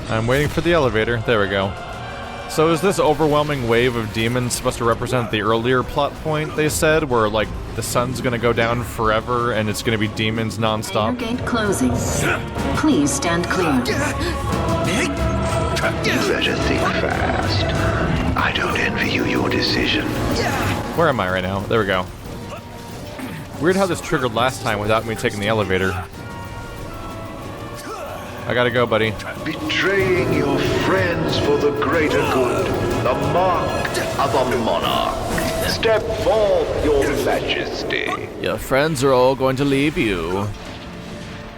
I'm waiting for the elevator. There we go. So is this overwhelming wave of demons supposed to represent the earlier plot point they said, where, like, the sun's gonna go down forever and it's gonna be demons non-stop? Gate closing. Please stand clear. You better think fast. I don't envy you your decision. Where am I right now? There we go. Weird how this triggered last time without me taking the elevator. I gotta go, buddy. Betraying your friends for the greater good. The mark of a monarch. Step forth, your majesty. Your friends are all going to leave you.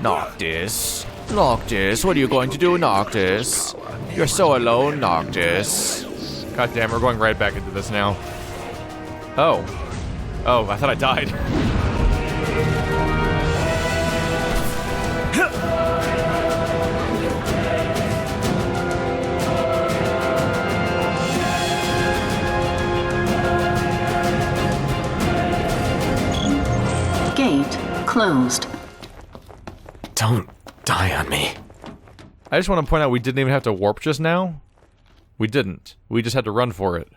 Noctis. Noctis, what are you going to do, Noctis? You're so alone, Noctis. God damn, we're going right back into this now. Oh. Oh, I thought I died. Gate closed. Don't die on me. I just want to point out we didn't even have to warp just now. We didn't. We just had to run for it.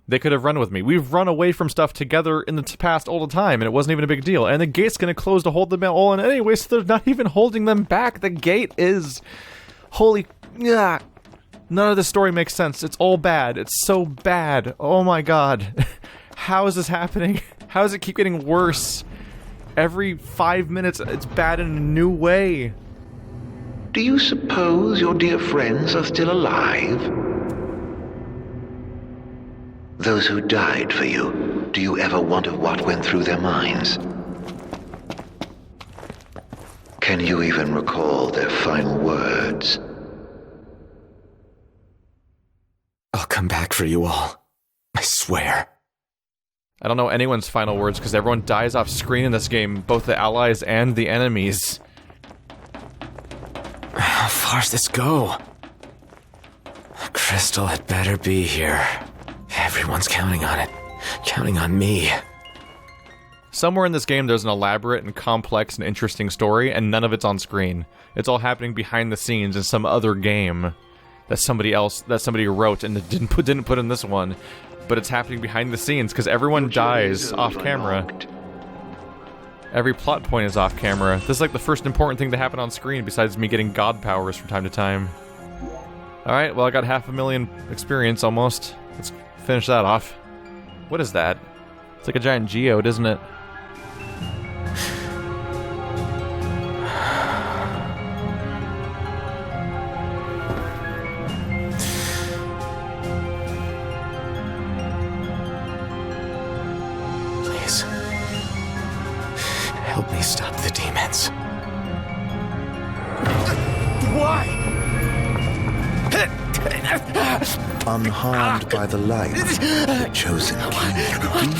They could have run with me. We've run away from stuff together in the past all the time, and it wasn't even a big deal. And the gate's going to close to hold them all in anyway, so they're not even holding them back. The gate is... Holy... Ugh. None of this story makes sense. It's all bad. It's so bad. Oh my god. How is this happening? How does it keep getting worse? Every 5 minutes, it's bad in a new way. Do you suppose your dear friends are still alive? Those who died for you, do you ever wonder what went through their minds? Can you even recall their final words? I'll come back for you all. I swear. I don't know anyone's final words because everyone dies off screen in this game, both the allies and the enemies. How far's this go? Crystal had better be here. Everyone's counting on it. Counting on me. Somewhere in this game there's an elaborate and complex and interesting story, and none of it's on screen. It's all happening behind the scenes in some other game that somebody wrote and didn't put in this one. But it's happening behind the scenes because everyone dies off camera. Every plot point is off camera. This is like the first important thing to happen on screen besides me getting god powers from time to time. Alright, well I got 500,000 experience almost. Let's finish that off. What is that? It's like a giant geode, isn't it? Please. Help me stop the demons. Why? Unharmed by the light, the chosen king.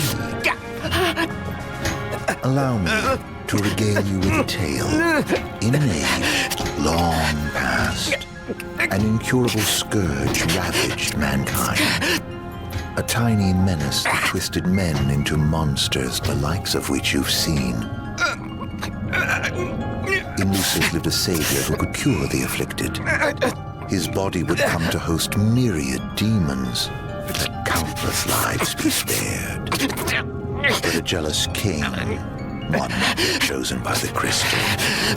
Allow me to regale you with a tale. In an age long past, an incurable scourge ravaged mankind. A tiny menace that twisted men into monsters, the likes of which you've seen. In Lucis lived a savior who could cure the afflicted. His body would come to host myriad demons, that countless lives be spared. But a jealous king, one chosen by the crystal,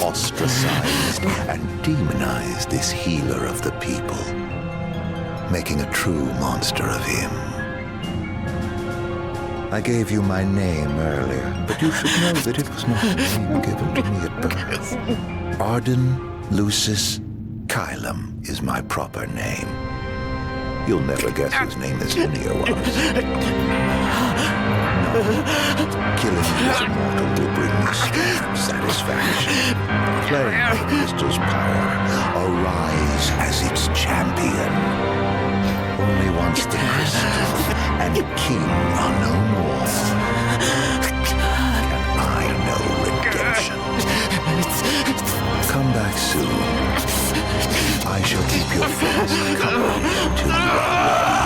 ostracized and demonized this healer of the people, making a true monster of him. I gave you my name earlier, but you should know that it was not a name given to me at birth. Ardyn Lucis Kylum is my proper name. You'll never guess whose name this Insomnia was. No, killing this mortal will bring me strength, satisfaction. Playing the crystal's power, arise as its champion. Only once the crystal and king are no more, can I know redemption. Come back soon. I shall keep your friends company until you are ready.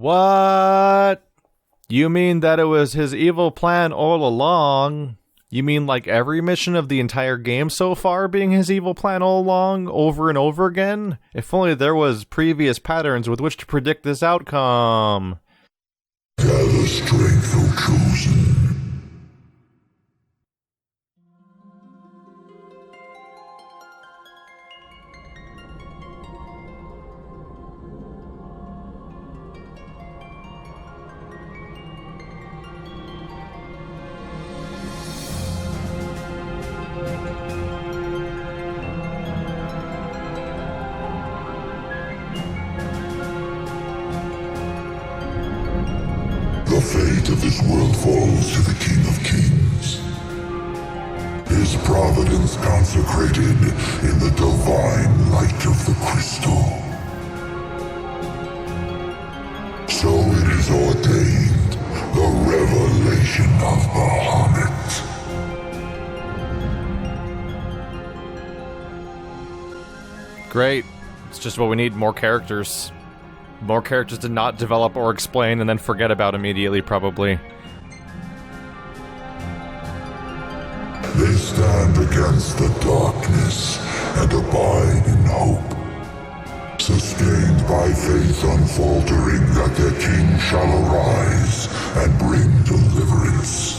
What? You mean that it was his evil plan all along? You mean like every mission of the entire game so far being his evil plan all along, over and over again? If only there was previous patterns with which to predict this outcome. Gather strength, O chosen. The fate of this world falls to the King of Kings. His providence consecrated in the divine light of the crystal. So it is ordained, the revelation of Bahamut. Great. It's just what we need, more characters. More characters to not develop or explain and then forget about immediately, probably. They stand against the darkness and abide in hope. Sustained by faith unfaltering that their king shall arise and bring deliverance.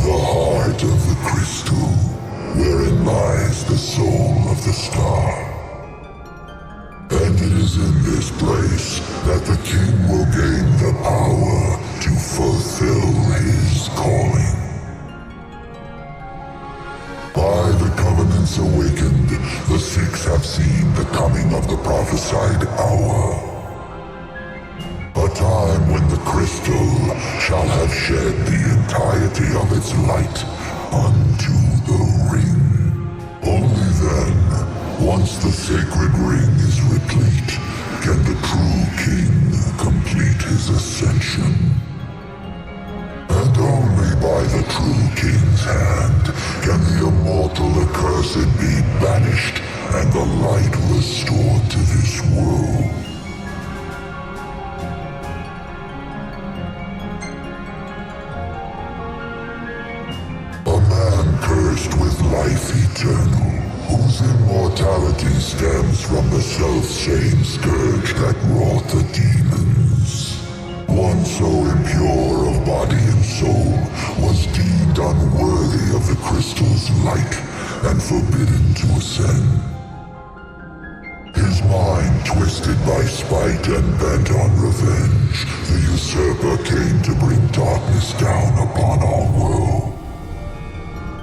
The heart of the crystal, wherein lies the soul of the star. And it is in this place that the king will gain the power to fulfill his calling. By the covenants awakened, the six have seen the coming of the prophesied hour. A time when the crystal shall have shed the entirety of its light unto the ring. Only then, once the sacred ring is replete, can the true king complete his ascension. And only by the true king's hand can the immortal accursed be banished and the light restored to this world. A man cursed with life eternal, whose immortality stems from the self-same scourge that wrought the demons. One so impure of body and soul was deemed unworthy of the crystal's light and forbidden to ascend. His mind twisted by spite and bent on revenge, the usurper came to bring darkness down upon our world.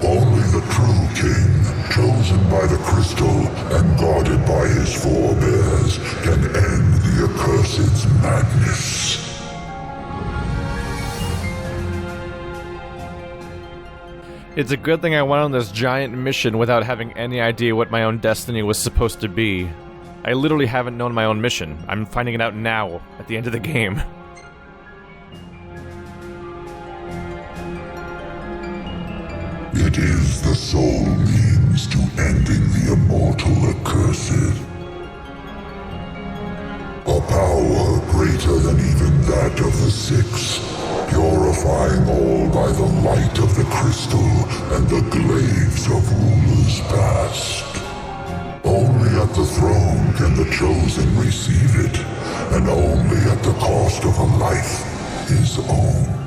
Only the true king, chosen by the crystal and guarded by his forebears, can end the accursed's madness. It's a good thing I went on this giant mission without having any idea what my own destiny was supposed to be. I literally haven't known my own mission. I'm finding it out now, at the end of the game. It is the sole means to ending the immortal accursed. A power greater than even that of the six, purifying all by the light of the crystal and the glaives of rulers past. Only at the throne can the chosen receive it, and only at the cost of a life his own.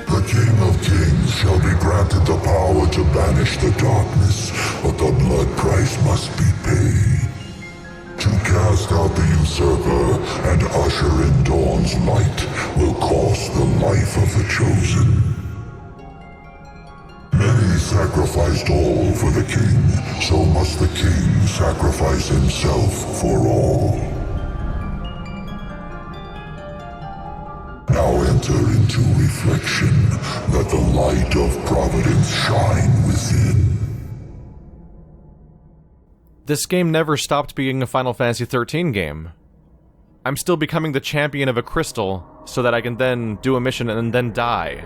The King of Kings shall be granted the power to banish the darkness, but the blood price must be paid. To cast out the usurper and usher in dawn's light will cost the life of the chosen. Many sacrificed all for the king, so must the king sacrifice himself for all. Now enter into reflection, let the light of providence shine within. This game never stopped being a Final Fantasy XIII game. I'm still becoming the champion of a crystal, so that I can then do a mission and then die.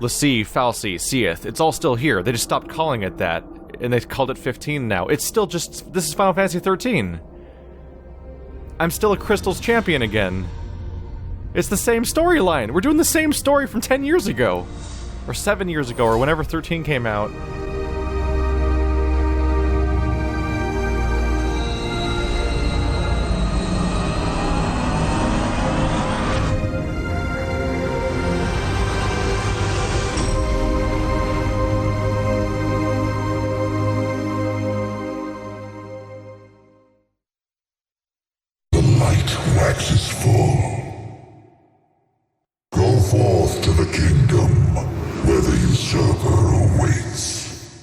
Lassie, Falsi, Seeth. It's all still here. They just stopped calling it that. And they called it 15 now. It's still just... This is Final Fantasy 13. I'm still a Crystal's champion again. It's the same storyline. We're doing the same story from 10 years ago. Or 7 years ago, or whenever 13 came out. Waxes full. Go forth to the kingdom, where the usurper awaits.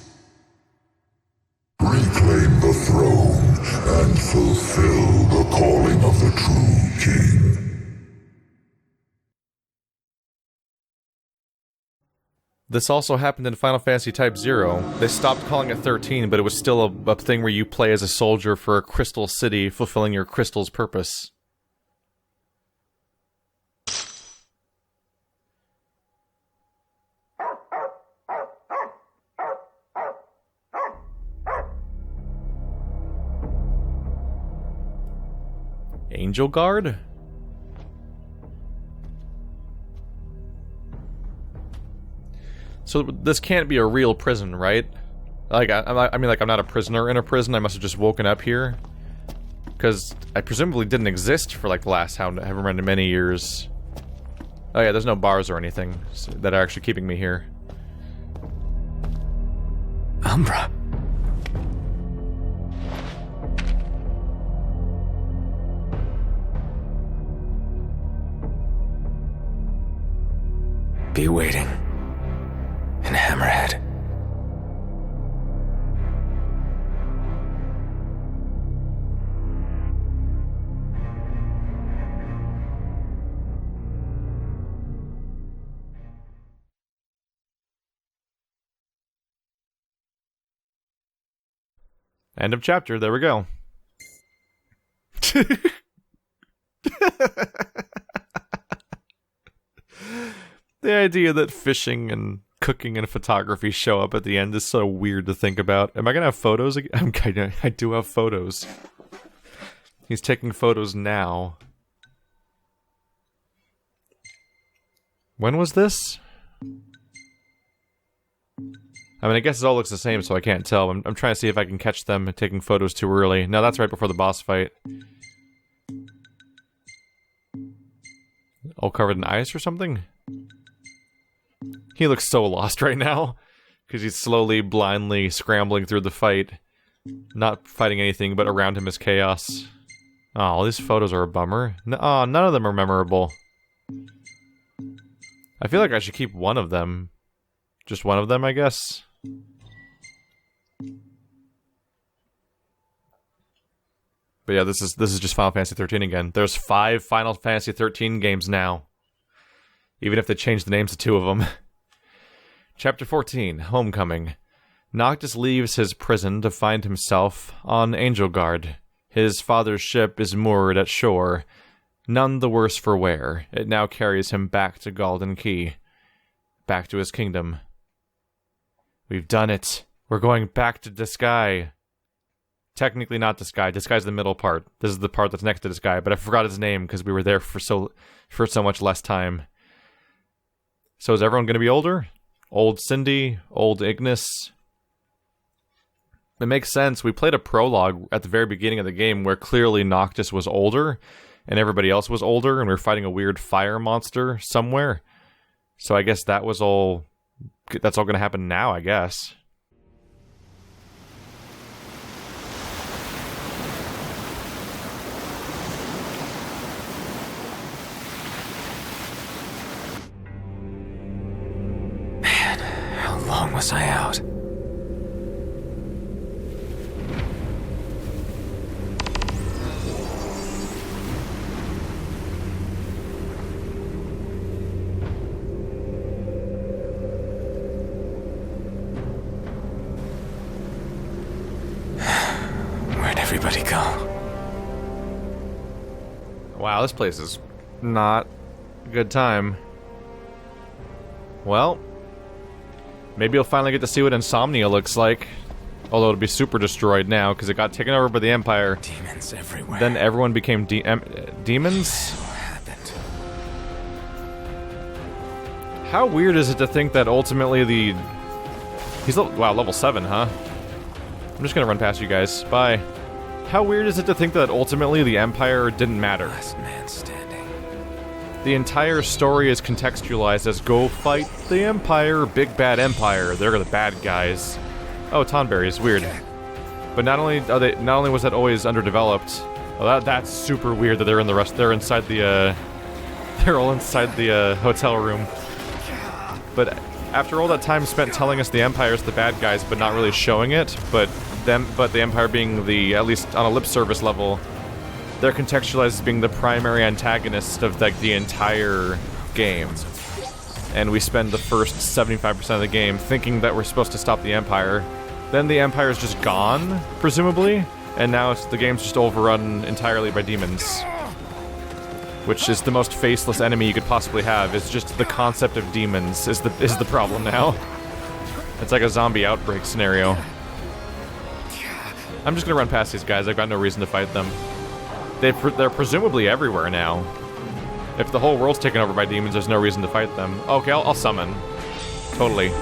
Reclaim the throne and fulfill the calling of the true king. This also happened in Final Fantasy Type 0. They stopped calling it 13, but it was still a thing where you play as a soldier for a crystal city, fulfilling your crystal's purpose. Angel Guard? So this can't be a real prison, right? Like, I mean, like, I'm not a prisoner in a prison. I must have just woken up here. Because I presumably didn't exist for, like, the last however many years. Oh yeah, there's no bars or anything that are actually keeping me here. Umbra. Be waiting. In Hammerhead. End of chapter, there we go. The idea that fishing and cooking and photography show up at the end is so weird to think about. Am I gonna have photos again? I do have photos. He's taking photos now. When was this? I mean, I guess it all looks the same, so I can't tell. I'm trying to see if I can catch them taking photos too early. No, that's right before the boss fight. All covered in ice or something? He looks so lost right now. Because he's slowly, blindly scrambling through the fight. Not fighting anything, but around him is chaos. Oh, these photos are a bummer. Oh, none of them are memorable. I feel like I should keep one of them. Just one of them, I guess. But yeah, this is just Final Fantasy 13 again. There's 5 Final Fantasy 13 games now. Even if they change the names of 2 of them. Chapter 14, Homecoming. Noctis leaves his prison to find himself on Angel Guard. His father's ship is moored at shore. None the worse for wear. It now carries him back to Golden Key. Back to his kingdom. We've done it. We're going back to Disguise. Technically not Disguise. Disguise is the middle part. This is the part that's next to Disguise, but I forgot his name because we were there for so much less time. So is everyone going to be older? Old Cindy? Old Ignis? It makes sense. We played a prologue at the very beginning of the game where clearly Noctis was older and everybody else was older and we were fighting a weird fire monster somewhere. So I guess that's all going to happen now, I guess. Man, how long was I out? Everybody go. Wow, this place is not a good time. Well, Maybe you'll finally get to see what Insomnia looks like. Although it'll be super destroyed now, because it got taken over by the Empire. Demons everywhere. Then everyone became demons? What happened? How weird is it to think that ultimately the... He's wow, level 7, huh? I'm just gonna run past you guys. Bye. How weird is it to think that ultimately the Empire didn't matter? Last man standing. The entire story is contextualized as go fight the Empire, big bad Empire. They're the bad guys. Oh, Tonberries, weird. But not only was that always underdeveloped. Oh, that's super weird that they're in the rest. They're inside the. They're all inside the hotel room. But after all that time spent telling us the Empire's the bad guys, but not really showing it, but the Empire being the, at least on a lip service level, they're contextualized as being the primary antagonist of like the entire game. And we spend the first 75% of the game thinking that we're supposed to stop the Empire. Then the Empire's just gone, presumably, and now the game's just overrun entirely by demons. Which is the most faceless enemy you could possibly have. It's just the concept of demons is the problem now. It's like a zombie outbreak scenario. I'm just gonna run past these guys. I've got no reason to fight them. They're presumably everywhere now. If the whole world's taken over by demons, there's no reason to fight them. Okay, I'll summon. Totally.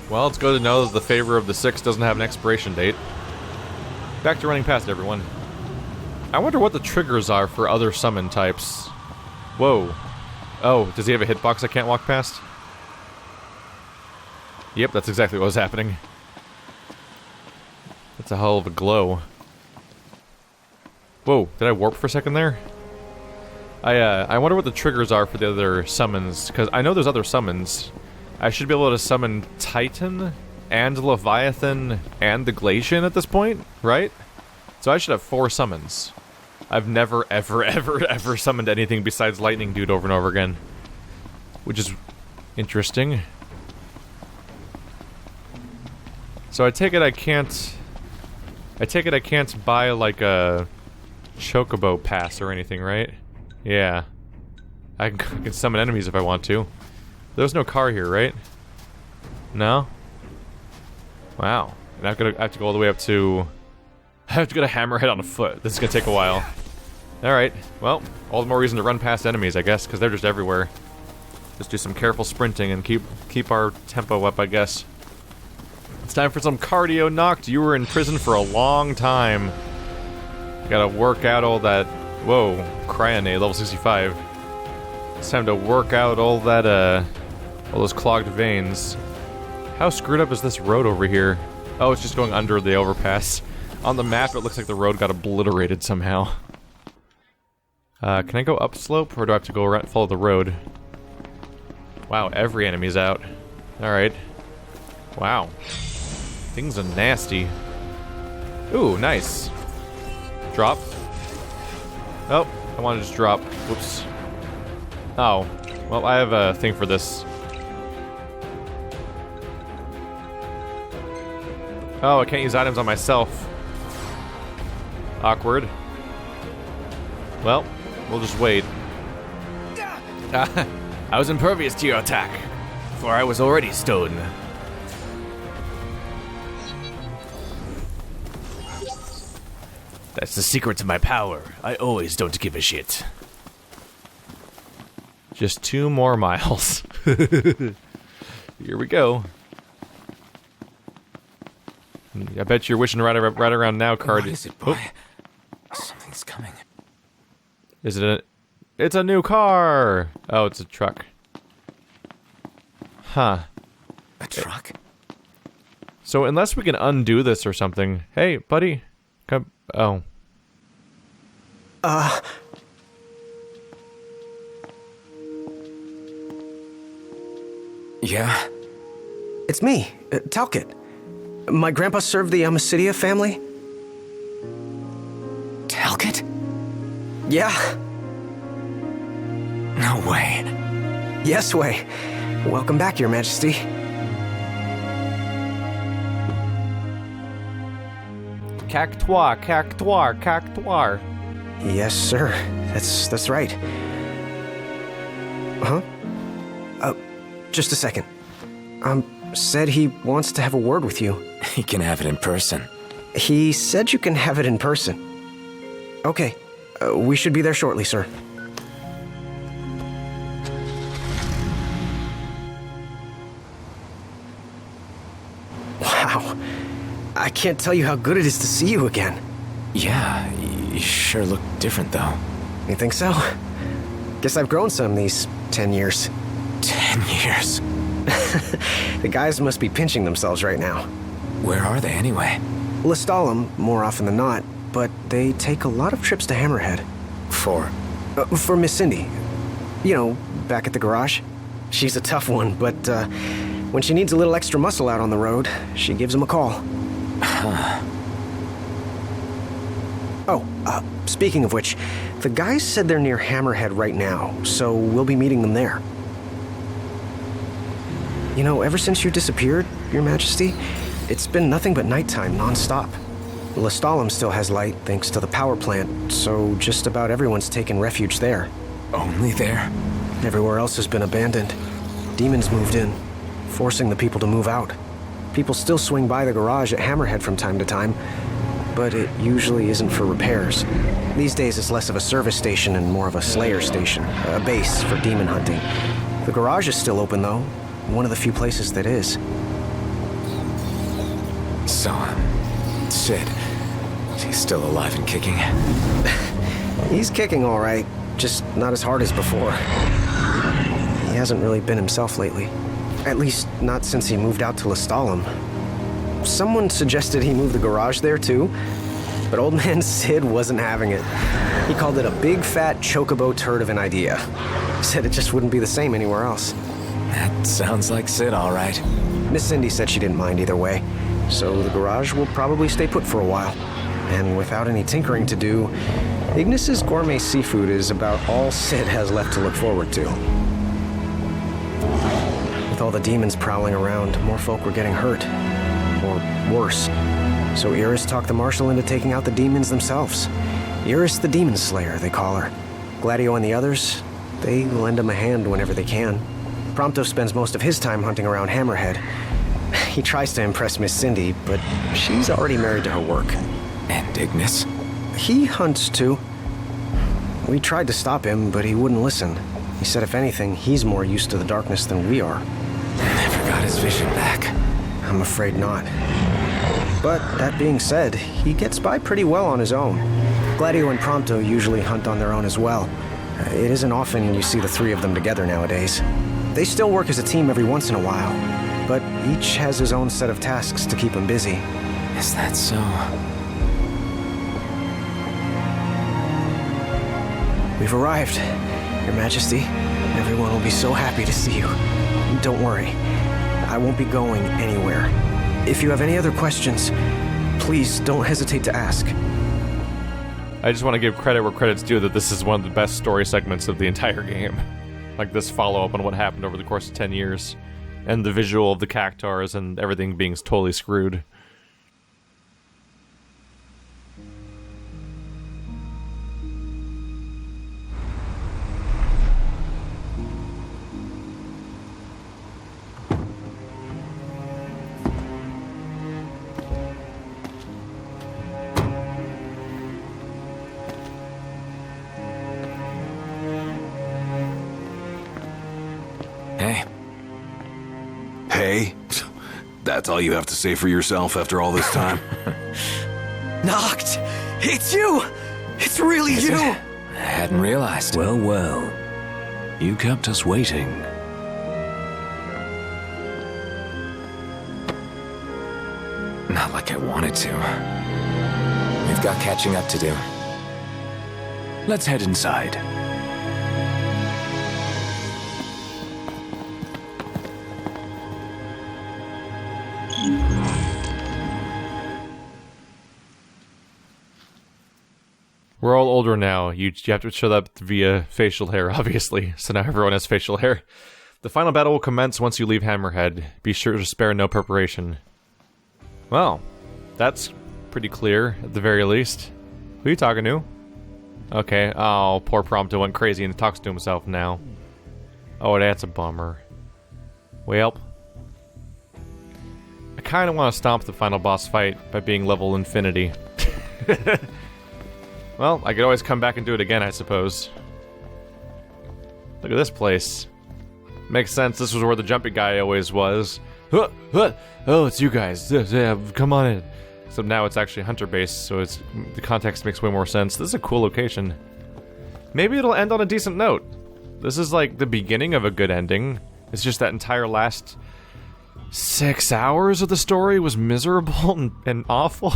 Well, it's good to know that the favor of the 6 doesn't have an expiration date. Back to running past everyone. I wonder what the triggers are for other summon types. Whoa. Oh, does he have a hitbox I can't walk past? Yep, that's exactly what was happening. That's a hell of a glow. Whoa, did I warp for a second there? I wonder what the triggers are for the other summons, because I know there's other summons. I should be able to summon Titan, and Leviathan, and the Glacian at this point, right? So I should have 4 summons. I've never, ever, ever, ever summoned anything besides Lightning Dude over and over again. Which is interesting. So I take it I can't buy, like, a Chocobo pass or anything, right? Yeah. I can summon enemies if I want to. There's no car here, right? No? Wow. And I have to go all the way up to... I have to go to Hammerhead on foot. This is gonna take a while. Alright. Well, all the more reason to run past enemies, I guess, because they're just everywhere. Just do some careful sprinting and keep our tempo up, I guess. It's time for some cardio, Noct. You were in prison for a long time. You gotta work out all that... Whoa. Cryonade, level 65. It's time to work out all that, all those clogged veins. How screwed up is this road over here? Oh, it's just going under the overpass. On the map, it looks like the road got obliterated somehow. Can I go upslope, or do I have to go follow the road? Wow, every enemy's out. Alright. Wow. Things are nasty. Ooh, nice. Drop. Oh, I want to just drop. Whoops. Oh. Well, I have a thing for this. Oh, I can't use items on myself. Awkward. Well, we'll just wait. I was impervious to your attack, for I was already stoned. That's the secret to my power. I always don't give a shit. Just 2 more miles. Here we go. I bet you're wishing right around now, Card. What is it, boy? Something's coming. Is it a... It's a new car! Oh, it's a truck. Huh. A truck? So unless we can undo this or something... Hey, buddy. Come... Oh. Yeah? It's me, Talcott. My grandpa served the Amicidia family. Talcott? Yeah. No way. Yes way. Welcome back, Your Majesty. Cactoire, cactoire, cactoire. Yes, sir. That's right. Huh? Just a second. Said he wants to have a word with you. He can have it in person. He said you can have it in person. Okay. We should be there shortly, sir. Wow. I can't tell you how good it is to see you again. Yeah, you sure look different, though. You think so? Guess I've grown some these 10 years. 10 years? The guys must be pinching themselves right now. Where are they, anyway? Lestalem, more often than not, but they take a lot of trips to Hammerhead. For Miss Cindy. You know, back at the garage. She's a tough one, but when she needs a little extra muscle out on the road, she gives him a call. Huh. Oh, speaking of which, the guys said they're near Hammerhead right now, so we'll be meeting them there. You know, ever since you disappeared, Your Majesty, it's been nothing but nighttime non-stop. Lestalem still has light thanks to the power plant, so just about everyone's taken refuge there. Only there? Everywhere else has been abandoned. Demons moved in, forcing the people to move out. People still swing by the garage at Hammerhead from time to time, but it usually isn't for repairs. These days it's less of a service station and more of a slayer station, a base for demon hunting. The garage is still open though, one of the few places that is. So, Sid, he's still alive and kicking? He's kicking all right, just not as hard as before. He hasn't really been himself lately. At least, not since he moved out to Lestalem. Someone suggested he move the garage there, too. But old man Sid wasn't having it. He called it a big, fat, chocobo turd of an idea. Said it just wouldn't be the same anywhere else. That sounds like Sid, all right. Miss Cindy said she didn't mind either way. So the garage will probably stay put for a while. And without any tinkering to do, Ignis's gourmet seafood is about all Sid has left to look forward to. With all the demons prowling around, more folk were getting hurt. Or worse. So Iris talked the Marshal into taking out the demons themselves. Iris the Demon Slayer, they call her. Gladio and the others, they lend him a hand whenever they can. Prompto spends most of his time hunting around Hammerhead. He tries to impress Miss Cindy, but she's already married to her work. And Ignis? He hunts too. We tried to stop him, but he wouldn't listen. He said if anything, he's more used to the darkness than we are. Never got his vision back. I'm afraid not. But that being said, he gets by pretty well on his own. Gladio and Prompto usually hunt on their own as well. It isn't often you see the three of them together nowadays. They still work as a team every once in a while, but each has his own set of tasks to keep him busy. Is that so? We've arrived, Your Majesty. Everyone will be so happy to see you. Don't worry. I won't be going anywhere. If you have any other questions, please don't hesitate to ask. I just want to give credit where credit's due that this is one of the best story segments of the entire game. Like this follow-up on what happened over the course of 10 years. And the visual of the cactars and everything being totally screwed. Hey? That's all you have to say for yourself after all this time? Noct! It's you! It's really Is you! it? I hadn't realized. Well, well. You kept us waiting. Not like I wanted to. We've got catching up to do. Let's head inside. We're all older now. You have to show that via facial hair, obviously. So now everyone has facial hair. The final battle will commence once you leave Hammerhead. Be sure to spare no preparation. Well, that's pretty clear, at the very least. Who are you talking to? Okay, oh, poor Prompto went crazy and talks to himself now. Oh, that's a bummer. Well, I kind of want to stomp the final boss fight by being level infinity. Well, I could always come back and do it again, I suppose. Look at this place. Makes sense, this was where the jumpy guy always was. Oh, it's you guys. Yeah, come on in. So now it's actually hunter base, so it's the context makes way more sense. This is a cool location. Maybe it'll end on a decent note. This is like the beginning of a good ending. It's just that entire last 6 hours of the story was miserable and awful.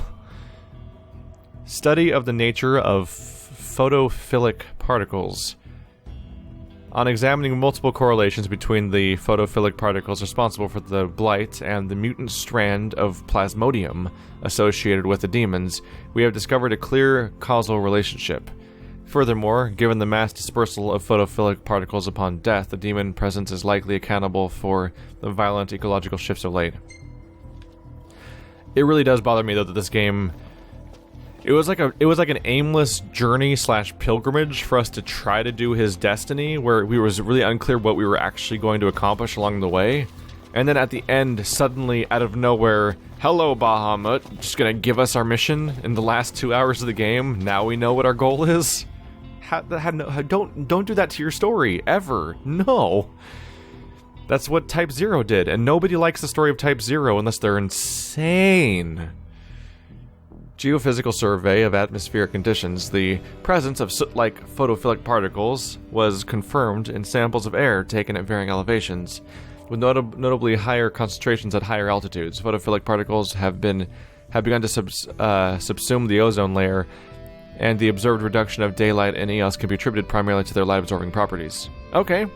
Study of the nature of photophilic particles. On examining multiple correlations between the photophilic particles responsible for the blight and the mutant strand of plasmodium associated with the demons, we have discovered a clear causal relationship. Furthermore, given the mass dispersal of photophilic particles upon death, the demon presence is likely accountable for the violent ecological shifts of late. It really does bother me, though, that this game... It was like an aimless journey / pilgrimage for us to try to do his destiny, where we was really unclear what we were actually going to accomplish along the way. And then at the end, suddenly, out of nowhere, hello Bahamut, just gonna give us our mission in the last 2 hours of the game. Now we know what our goal is. Don't do that to your story, ever. No. That's what Type 0 did, and nobody likes the story of Type 0 unless they're insane. Geophysical survey of atmospheric conditions. The presence of soot-like photophilic particles was confirmed in samples of air taken at varying elevations, with notably higher concentrations at higher altitudes. Photophilic particles have begun to subsume the ozone layer, and the observed reduction of daylight in EOS can be attributed primarily to their light-absorbing properties. Okay.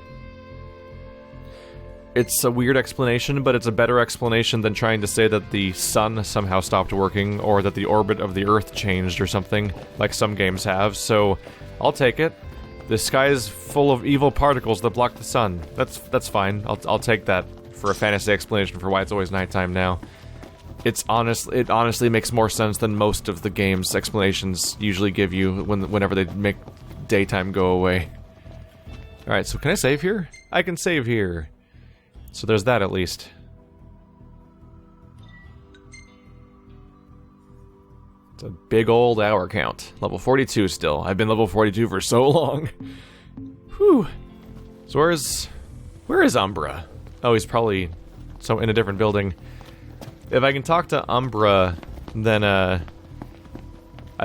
It's a weird explanation, but it's a better explanation than trying to say that the sun somehow stopped working, or that the orbit of the Earth changed or something, like some games have, so I'll take it. The sky is full of evil particles that block the sun. That's fine. I'll take that for a fantasy explanation for why it's always nighttime now. It honestly makes more sense than most of the game's explanations usually give you whenever they make daytime go away. Alright, so can I save here? I can save here. So there's that at least. It's a big old hour count. Level 42 still. I've been level 42 for so long. Whew. So where is Umbra? Oh, he's probably in a different building. If I can talk to Umbra, then I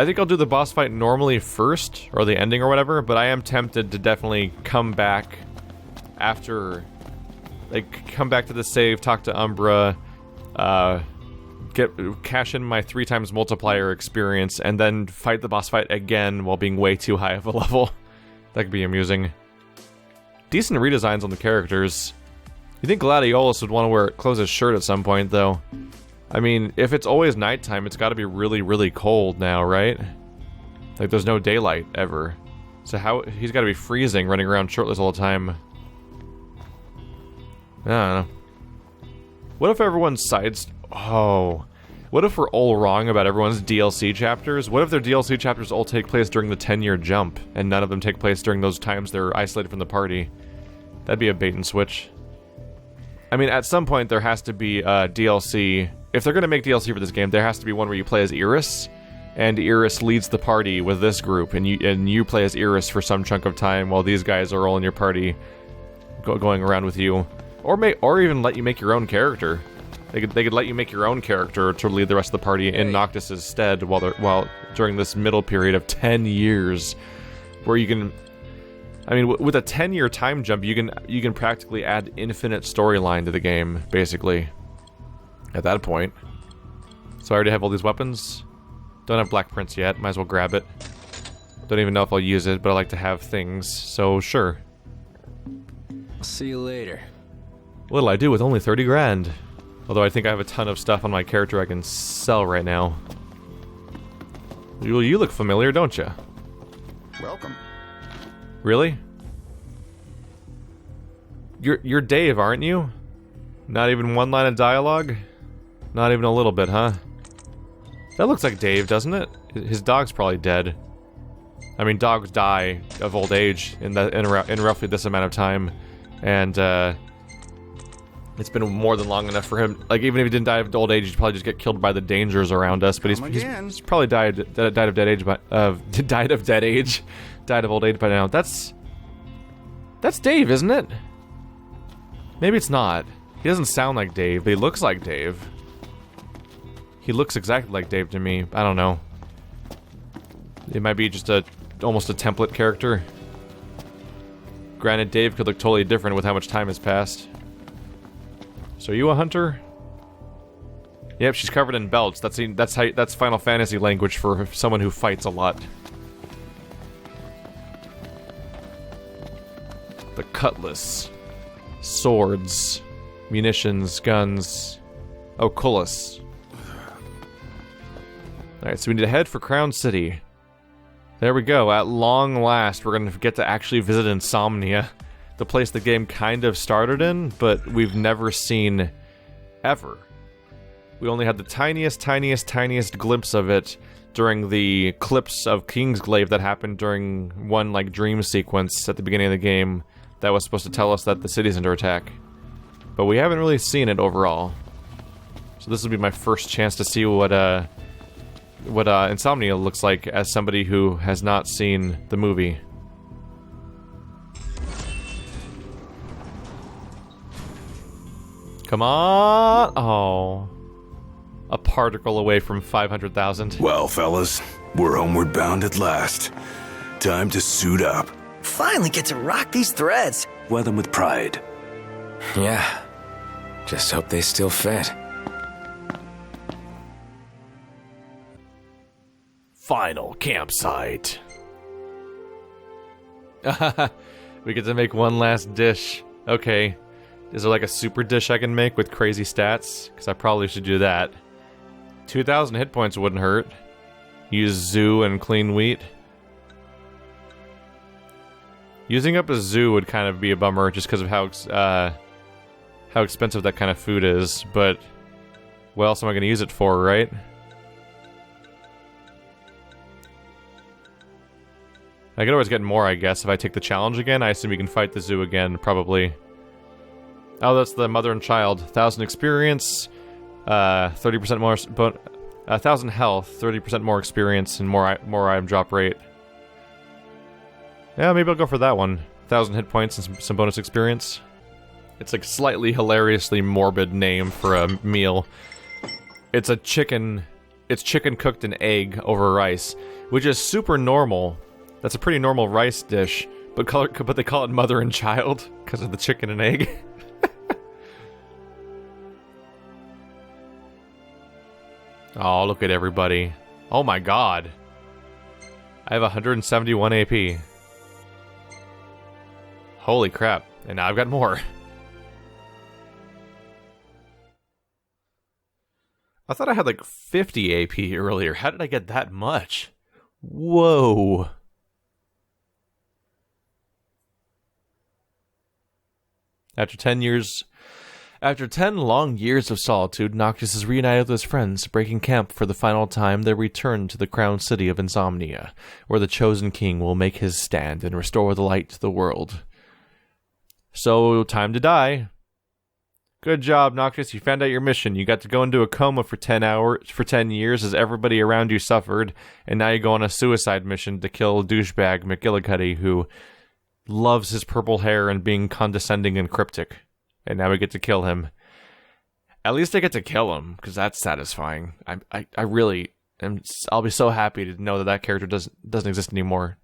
think I'll do the boss fight normally first, or the ending or whatever, but I am tempted to definitely come back after... come back to the save, talk to Umbra, cash in my 3 times multiplier experience, and then fight the boss fight again while being way too high of a level. That could be amusing. Decent redesigns on the characters. You think Gladiolus would want to wear Close' shirt at some point, though. I mean, if it's always nighttime, it's gotta be really, really cold now, right? Like, there's no daylight, ever. So he's gotta be freezing, running around shirtless all the time. I don't know. What if everyone's what if we're all wrong about everyone's DLC chapters? What if their DLC chapters all take place during the 10-year jump, and none of them take place during those times they're isolated from the party? That'd be a bait and switch. I mean, at some point there has to be DLC. If they're gonna make DLC for this game, there has to be one where you play as Iris, and Iris leads the party with this group, and you play as Iris for some chunk of time while these guys are all in your party, going around with you. Or even let you make your own character. They could let you make your own character to lead the rest of the party in Noctis' stead while during this middle period of 10 years, where you can. I mean, with a 10-year time jump, you can practically add infinite storyline to the game, basically. At that point. So I already have all these weapons. Don't have Black Prince yet. Might as well grab it. Don't even know if I'll use it, but I like to have things, so sure. I'll see you later. What'll I do with only 30 grand? Although I think I have a ton of stuff on my character I can sell right now. You look familiar, don't you? Welcome. Really? You're Dave, aren't you? Not even one line of dialogue? Not even a little bit, huh? That looks like Dave, doesn't it? His dog's probably dead. I mean, dogs die of old age in roughly this amount of time, and it's been more than long enough for him. Like, even if he didn't die of old age, he'd probably just get killed by the dangers around us. But he's probably died of dead age, died of old age by now. That's Dave, isn't it? Maybe it's not. He doesn't sound like Dave, but he looks like Dave. He looks exactly like Dave to me. I don't know. It might be just almost a template character. Granted, Dave could look totally different with how much time has passed. So, are you a hunter? Yep, she's covered in belts. That's Final Fantasy language for someone who fights a lot. The cutlass, swords, munitions, guns. Oh, Cullis. Alright, so we need to head for Crown City. There we go. At long last, we're going to get to actually visit Insomnia. The place the game kind of started in, but we've never seen ever. We only had the tiniest glimpse of it during the clips of Kingsglaive that happened during one, like, dream sequence at the beginning of the game that was supposed to tell us that the city's under attack. But we haven't really seen it overall. So this will be my first chance to see what Insomnia looks like as somebody who has not seen the movie. Come on! Oh. A particle away from 500,000. Well, fellas, we're homeward bound at last. Time to suit up. Finally get to rock these threads. Wear them with pride. Yeah. Just hope they still fit. Final campsite. We get to make one last dish. Okay. Is there like a super dish I can make with crazy stats? Because I probably should do that. 2,000 hit points wouldn't hurt. Use zoo and clean wheat. Using up a zoo would kind of be a bummer just because of how expensive that kind of food is. But what else am I going to use it for, right? I could always get more, I guess, if I take the challenge again. I assume you can fight the zoo again, probably. Oh, that's the mother and child. 1,000 experience, 30% more, 1,000 health, 30% more experience, and more item drop rate. Yeah, maybe I'll go for that one. 1,000 hit points and some bonus experience. It's like slightly hilariously morbid name for a meal. It's chicken cooked in egg over rice, which is super normal. That's a pretty normal rice dish, but they call it mother and child because of the chicken and egg. Oh, look at everybody. Oh my god. I have 171 AP. Holy crap. And now I've got more. I thought I had like 50 AP earlier. How did I get that much? Whoa. After 10 long years of solitude, Noctis is reunited with his friends, breaking camp for the final time. They return to the crown city of Insomnia, where the chosen king will make his stand and restore the light to the world. So, time to die. Good job, Noctis. You found out your mission. You got to go into a coma for 10 years as everybody around you suffered, and now you go on a suicide mission to kill douchebag McGillicuddy, who loves his purple hair and being condescending and cryptic. And now we get to kill him. At least I get to kill him, because that's satisfying. I really am. I'll be so happy to know that character doesn't exist anymore.